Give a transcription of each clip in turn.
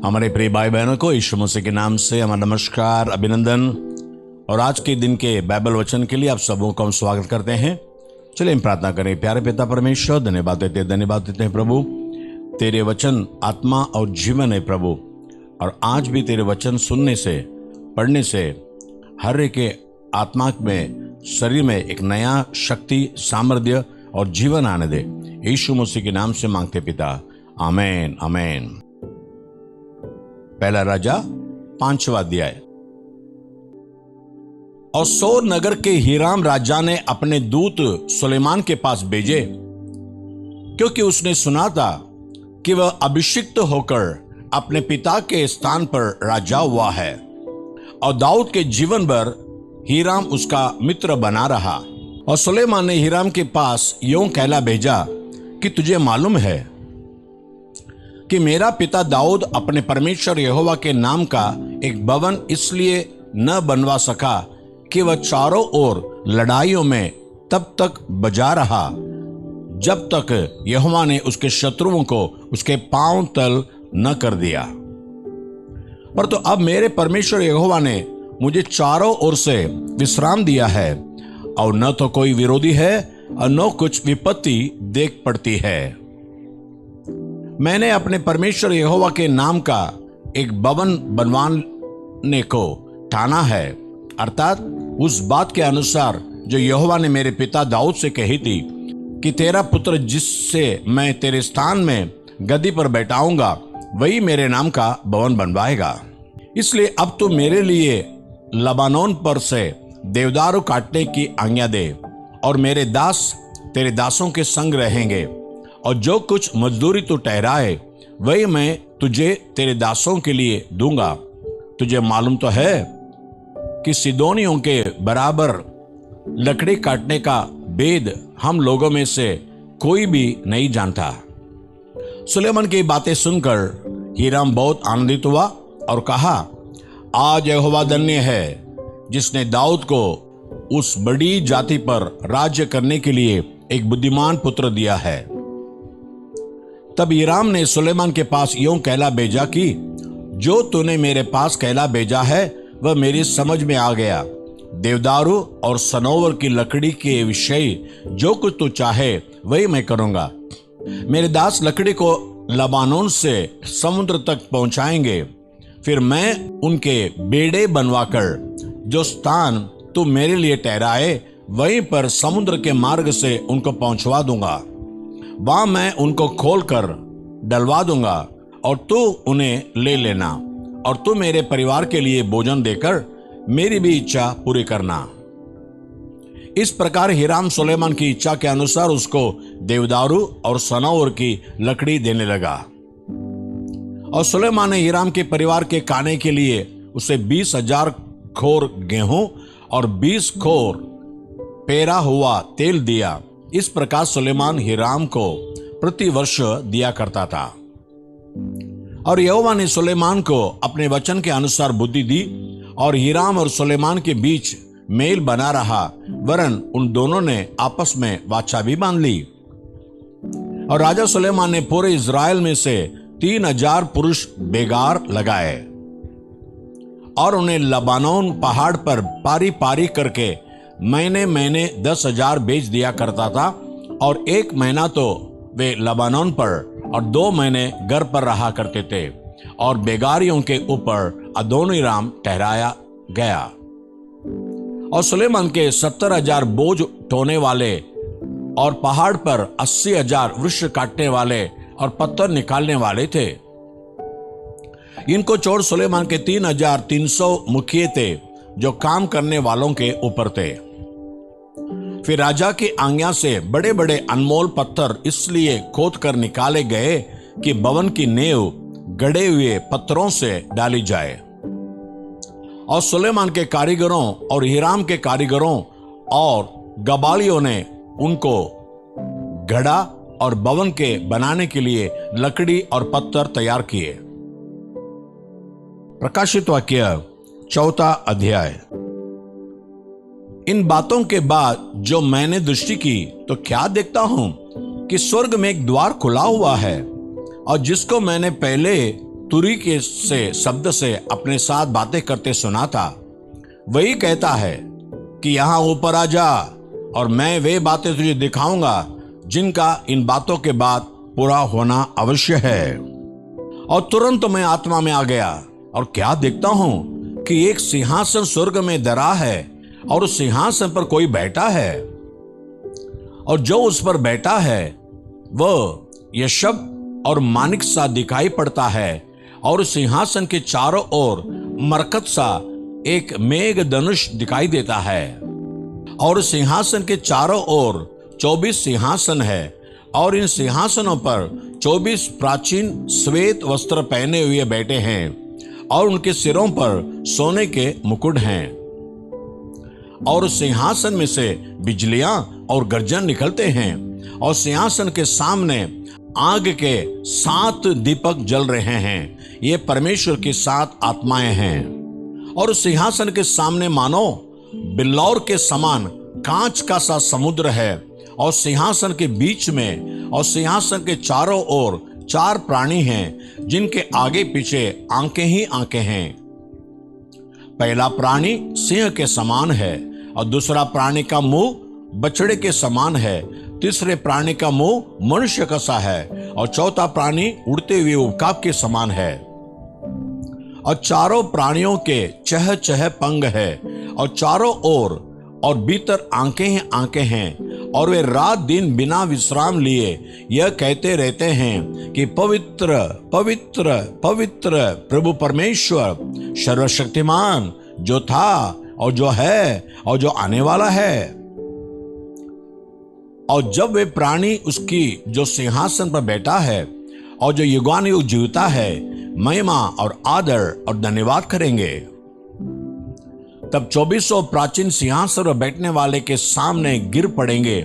हमारे प्रिय भाई बहनों को यीशु मसीह के नाम से हमारा नमस्कार, अभिनंदन। और आज के दिन के बाइबल वचन के लिए आप सबों को हम स्वागत करते हैं। चलिए हम प्रार्थना करें। प्यारे पिता परमेश्वर, धन्यवाद देते हैं प्रभु। तेरे वचन आत्मा और जीवन है प्रभु, और आज भी तेरे वचन सुनने से, पढ़ने से हर एक के आत्मा में, शरीर में एक नया शक्ति, सामर्थ्य और जीवन आने दे। यीशु मसीह के नाम से मांगते पिता, आमेन आमेन। पहला राजा 5वां अध्याय। और सोर नगर के हीराम राजा ने अपने दूत सुलेमान के पास भेजे, क्योंकि उसने सुना था कि वह अभिषिक्त होकर अपने पिता के स्थान पर राजा हुआ है, और दाऊद के जीवन भर हीराम उसका मित्र बना रहा। और सुलेमान ने हीराम के पास यूं कहला भेजा कि तुझे मालूम है कि मेरा पिता दाऊद अपने परमेश्वर यहोवा के नाम का एक भवन इसलिए न बनवा सका कि वह चारों ओर लड़ाइयों में तब तक बजा रहा जब तक यहोवा ने उसके शत्रुओं को उसके पांव तल न कर दिया। पर तो अब मेरे परमेश्वर यहोवा ने मुझे चारों ओर से विश्राम दिया है, और न तो कोई विरोधी है और न कुछ विपत्ति देख पड़ती है। मैंने अपने परमेश्वर यहोवा के नाम का एक भवन बनवाने को ठाना है, अर्थात उस बात के अनुसार जो यहोवा ने मेरे पिता दाऊद से कही थी कि तेरा पुत्र जिससे मैं तेरे स्थान में गद्दी पर बैठाऊंगा वही मेरे नाम का भवन बनवाएगा। इसलिए अब तू मेरे लिए लबानोन पर से देवदारू काटने की आज्ञा दे, और मेरे दास तेरे दासों के संग रहेंगे, और जो कुछ मजदूरी तू ठहराए वही मैं तुझे तेरे दासों के लिए दूंगा। तुझे मालूम तो है कि सिदोनियों के बराबर लकड़ी काटने का भेद हम लोगों में से कोई भी नहीं जानता। सुलेमान की बातें सुनकर हीराम बहुत आनंदित हुआ और कहा, आज यहोवा धन्य है जिसने दाऊद को उस बड़ी जाति पर राज्य करने के लिए एक बुद्धिमान पुत्र दिया है। तब हीराम ने सुलेमान के पास यूं कहला भेजा कि जो तूने मेरे पास कहला भेजा है वह मेरी समझ में आ गया। देवदारू और सनोवर की लकड़ी के विषय जो कुछ तू चाहे वही मैं करूंगा। मेरे दास लकड़ी को लबानोन से समुद्र तक पहुंचाएंगे, फिर मैं उनके बेड़े बनवाकर जो स्थान तू मेरे लिए ठहराए वहीं पर समुद्र के मार्ग से उनको पहुंचवा दूंगा। वहां मैं उनको खोलकर डलवा दूंगा, और तू उन्हें ले लेना, और तू मेरे परिवार के लिए भोजन देकर मेरी भी इच्छा पूरी करना। इस प्रकार हीराम सुलेमान की इच्छा के अनुसार उसको देवदारू और सनोवर की लकड़ी देने लगा। और सुलेमान ने हीराम के परिवार के खाने के लिए उसे 20,000 खोर गेहूं और 20 खोर पेरा हुआ तेल दिया। इस प्रकार सुलेमान हीराम को प्रति वर्ष दिया करता था। और यहोवा ने सुलेमान को अपने वचन के अनुसार बुद्धि दी, और हीराम और सुलेमान के बीच मेल बना रहा, वरन उन दोनों ने आपस में वाचा भी बांध ली। और राजा सुलेमान ने पूरे इज़राइल में से 3,000 पुरुष बेगार लगाए, और उन्हें लबानोन पहाड़ पर पारी पारी करके महीने 10,000 बेच दिया करता था। और 1 महीना तो वे लबानोन पर और 2 महीने घर पर रहा करते थे, और बेगारियों के ऊपर अदोनीराम ठहराया गया। और सुलेमान के 70,000 बोझ ढोने वाले, और पहाड़ पर 80,000 वृक्ष काटने वाले और पत्थर निकालने वाले थे। इनको छोड़ सुलेमान के 3,300 मुखिए थे जो काम करने वालों के ऊपर थे। फिर राजा की आज्ञा से बड़े बड़े अनमोल पत्थर इसलिए खोद कर निकाले गए कि भवन की नींव गड़े हुए पत्थरों से डाली जाए। और सुलेमान के कारीगरों और हीराम के कारीगरों और गबालियों ने उनको गढ़ा और भवन के बनाने के लिए लकड़ी और पत्थर तैयार किए। प्रकाशित वाक्य 4वां अध्याय। इन बातों के बाद जो मैंने दृष्टि की तो क्या देखता हूं कि स्वर्ग में एक द्वार खुला हुआ है, और जिसको मैंने पहले तुरी के से शब्द से अपने साथ बातें करते सुना था, वही कहता है कि यहाँ ऊपर आ जा और मैं वे बातें तुझे दिखाऊंगा जिनका इन बातों के बाद पूरा होना अवश्य है। और तुरंत मैं आत्मा में आ गया और क्या देखता हूं कि एक सिंहासन स्वर्ग में धरा है और उस सिंहासन पर कोई बैठा है, और जो उस पर बैठा है वह यशब और मानिक सा दिखाई पड़ता है, और उस सिंहासन के चारों ओर मरकत सा एक मेघ धनुष दिखाई देता है। और सिंहासन के चारों ओर 24 सिंहासन है, और इन सिंहासनों पर 24 प्राचीन श्वेत वस्त्र पहने हुए बैठे हैं, और उनके सिरों पर सोने के मुकुट हैं। और सिंहासन में से बिजलियां और गर्जन निकलते हैं, और सिंहासन के सामने आग के 7 दीपक जल रहे हैं। ये परमेश्वर की 7 आत्माएं हैं। और सिंहासन के सामने मानो बिल्लौर के समान कांच का सा समुद्र है, और सिंहासन के बीच में और सिंहासन के चारों ओर 4 प्राणी हैं, जिनके आगे पीछे आंखें ही आंखें हैं। पहला प्राणी सिंह के समान है, और दूसरा प्राणी का मुंह बछड़े के समान है, तीसरे प्राणी का मुंह मनुष्य का सा है, और चौथा प्राणी उड़ते हुए उकाब के समान है। और चारों प्राणियों के चह चह पंग है, और चारों ओर और भीतर आंखें ही आंखें हैं, और वे रात दिन बिना विश्राम लिए यह कहते रहते हैं कि पवित्र पवित्र पवित्र प्रभु परमेश्वर सर्वशक्तिमान, जो था और जो है और जो आने वाला है। और जब वे प्राणी उसकी जो सिंहासन पर बैठा है और जो युगानुयुग जीवता है महिमा और आदर और धन्यवाद करेंगे, तब 24 प्राचीन सिंहासन पर बैठने वाले के सामने गिर पड़ेंगे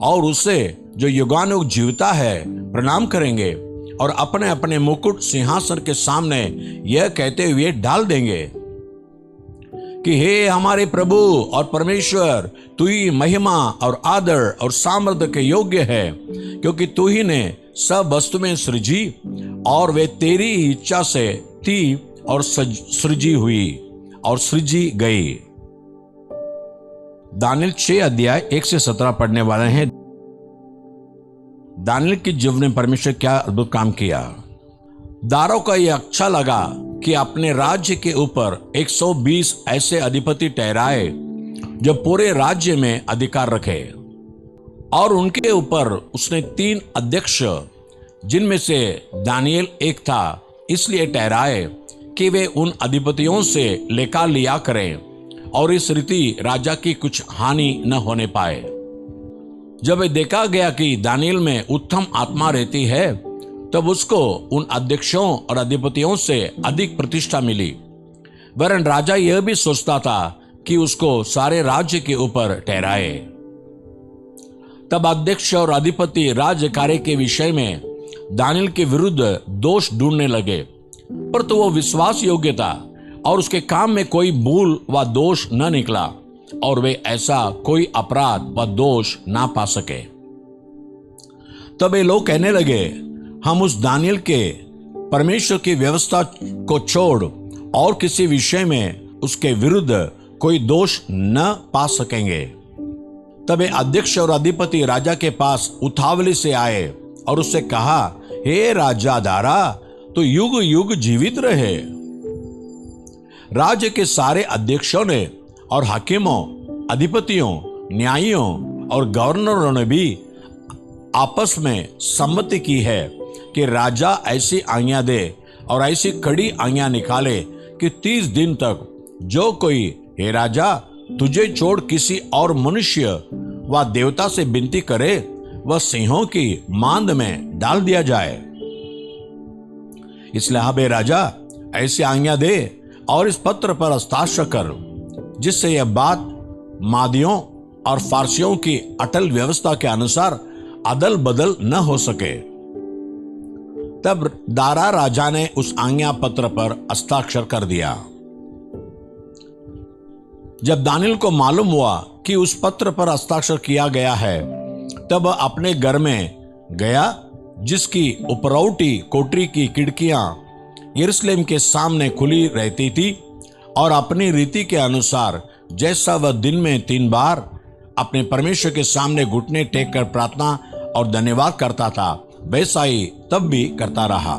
और उसे जो युगानुयुग जीवता है प्रणाम करेंगे, और अपने अपने मुकुट सिंहासन के सामने यह कहते हुए डाल देंगे कि हे हमारे प्रभु और परमेश्वर, तू ही महिमा और आदर और सामर्थ्य के योग्य है, क्योंकि तू ही ने सब वस्तुएं सृजी और वे तेरी इच्छा से थी और सृजी हुई और सृजी गई। दानियल 6 अध्याय 1 से 17 पढ़ने वाले हैं। दानियल के जीवन में परमेश्वर क्या अद्भुत काम किया। दारों का यह अच्छा लगा कि अपने राज्य के ऊपर 120 ऐसे अधिपति ठहराए जो पूरे राज्य में अधिकार रखे, और उनके ऊपर उसने 3 अध्यक्ष, जिनमें से दानियल एक था, इसलिए ठहराए कि वे उन अधिपतियों से लेखा लिया करें और इस रीति राजा की कुछ हानि न होने पाए। जब देखा गया कि दानियल में उत्तम आत्मा रहती है, तब उसको उन अध्यक्षों और अधिपतियों से अधिक प्रतिष्ठा मिली, वरन राजा यह भी सोचता था कि उसको सारे राज्य के ऊपर ठहराए। तब अध्यक्ष और अधिपति राज्य कार्य के विषय में दानियल के विरुद्ध दोष ढूंढने लगे, पर तो वो विश्वास योग्य था और उसके काम में कोई भूल व दोष न निकला, और वे ऐसा कोई अपराध व दोष ना पा सके। तब ये लोग कहने लगे, हम उस दानियल के परमेश्वर की व्यवस्था को छोड़ और किसी विषय में उसके विरुद्ध कोई दोष न पा सकेंगे। तब ये अध्यक्ष और अधिपति राजा के पास उतावली से आए और उससे कहा, हे राजा दारा, तो युग युग जीवित रहे। राज्य के सारे अध्यक्षों ने और हाकिमों, अधिपतियों, न्यायियों और गवर्नरों ने भी आपस में सम्मति की है कि राजा ऐसी आज्ञा दे और ऐसी कड़ी आज्ञा निकाले कि 30 दिन तक जो कोई, हे राजा, तुझे छोड़ किसी और मनुष्य व देवता से विनती करे, वह सिंहों की मांद में डाल दिया जाए। इसलिए अब राजा ऐसी आज्ञा दे और इस पत्र पर हस्ताक्षर कर, जिससे यह बात मादियों और फारसियों की अटल व्यवस्था के अनुसार अदल बदल न हो सके। तब दारा राजा ने उस आज्ञा पत्र पर हस्ताक्षर कर दिया। जब दानियल को मालूम हुआ कि उस पत्र पर हस्ताक्षर किया गया है, तब अपने घर में गया, जिसकी उपरौटी कोठरी की खिड़कियां यरूशलेम के सामने खुली रहती थी और अपनी रीति के अनुसार जैसा वह दिन में 3 बार अपने परमेश्वर के सामने घुटने टेक कर प्रार्थना और धन्यवाद करता था, वैसा ही तब भी करता रहा।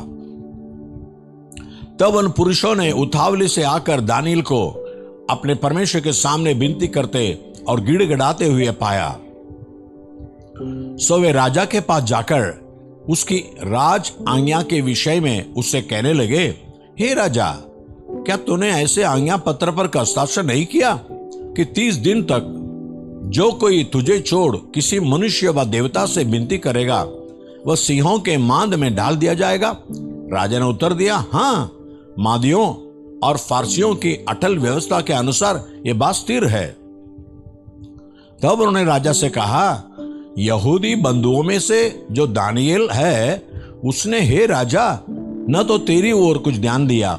तब उन पुरुषों ने उतावली से आकर दानियेल को अपने परमेश्वर के सामने विनती करते और गिड़गिड़ाते हुए पाया। सो वे राजा के पास जाकर उसकी राज आज्ञा के विषय में उससे कहने लगे, हे राजा, क्या तूने ऐसे आज्ञा पत्र पर हस्ताक्षर नहीं किया कि 30 दिन तक जो कोई तुझे छोड़ किसी मनुष्य व देवता से विनती करेगा वह सिंहों के मांद में डाल दिया जाएगा? राजा ने उत्तर दिया, हाँ, मादियों और फारसियों की अटल व्यवस्था के अनुसार यह बात स्थिर है। तब उन्होंने राजा से कहा, यहूदी बंधुओं में से जो दानियेल है उसने हे राजा न तो तेरी ओर कुछ ध्यान दिया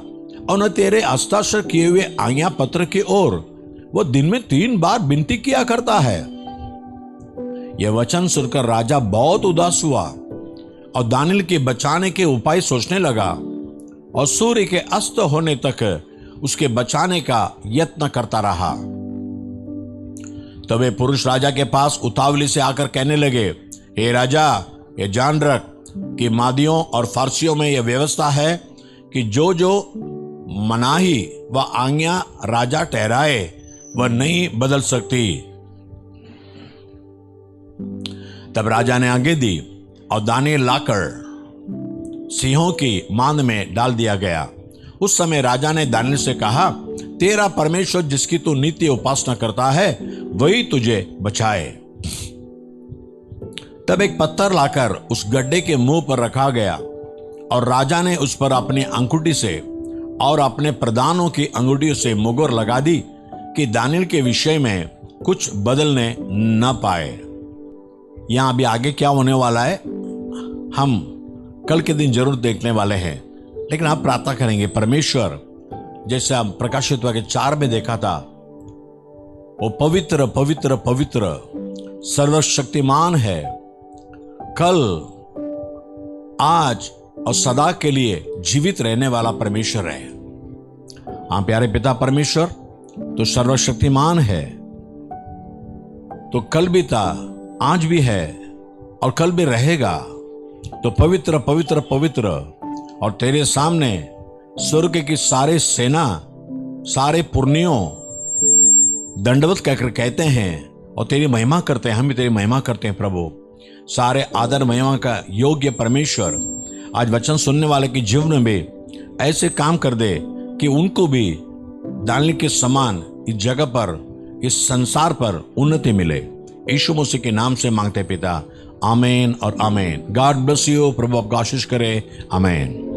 और न तेरे हस्ताक्षर किए हुए आज्ञा पत्र की ओर। वह दिन में 3 बार विनती किया करता है। यह वचन सुनकर राजा बहुत उदास हुआ और दानियेल के बचाने के उपाय सोचने लगा और सूर्य के अस्त होने तक उसके बचाने का यत्न करता रहा। तब वे पुरुष राजा के पास उतावली से आकर कहने लगे, हे राजा, ये जान रख कि मादियों और फारसियों में यह व्यवस्था है कि जो जो मनाही व आज्ञा राजा ठहराए वह नहीं बदल सकती। तब राजा ने आज्ञा दी और दानियेल लाकर सिंहों की मांद में डाल दिया गया। उस समय राजा ने दानियेल से कहा, तेरा परमेश्वर जिसकी तू नित्य उपासना करता है वही तुझे बचाए। तब एक पत्थर लाकर उस गड्ढे के मुंह पर रखा गया और राजा ने उस पर अपनी अंगूठी से और अपने प्रधानों की अंगूठियों से मुहर लगा दी कि दानियेल के विषय में कुछ बदलने न पाए। यहां अभी आगे क्या होने वाला है हम कल के दिन जरूर देखने वाले हैं, लेकिन आप प्रार्थना करेंगे, परमेश्वर, जैसे हम प्रकाशित वाक्य 4 में देखा था, वो पवित्र पवित्र पवित्र सर्वशक्तिमान है, कल आज और सदा के लिए जीवित रहने वाला परमेश्वर है। हाँ प्यारे पिता परमेश्वर, तो सर्वशक्तिमान है, तो कल भी था, आज भी है और कल भी रहेगा। तो पवित्र पवित्र पवित्र, और तेरे सामने स्वर्ग की सारे सेना, सारे पुरनियों दंडवत कहकर कहते हैं और तेरी महिमा करते हैं। हम भी तेरी महिमा करते हैं प्रभु। सारे आदर महिमा का योग्य परमेश्वर, आज वचन सुनने वाले के जीवन में ऐसे काम कर दे कि उनको भी दानियेल के समान इस जगह पर, इस संसार पर उन्नति मिले। यीशु मसीह के नाम से मांगते पिता, आमीन और आमीन। God bless you. प्रभु आपको आशीष करे। आमीन।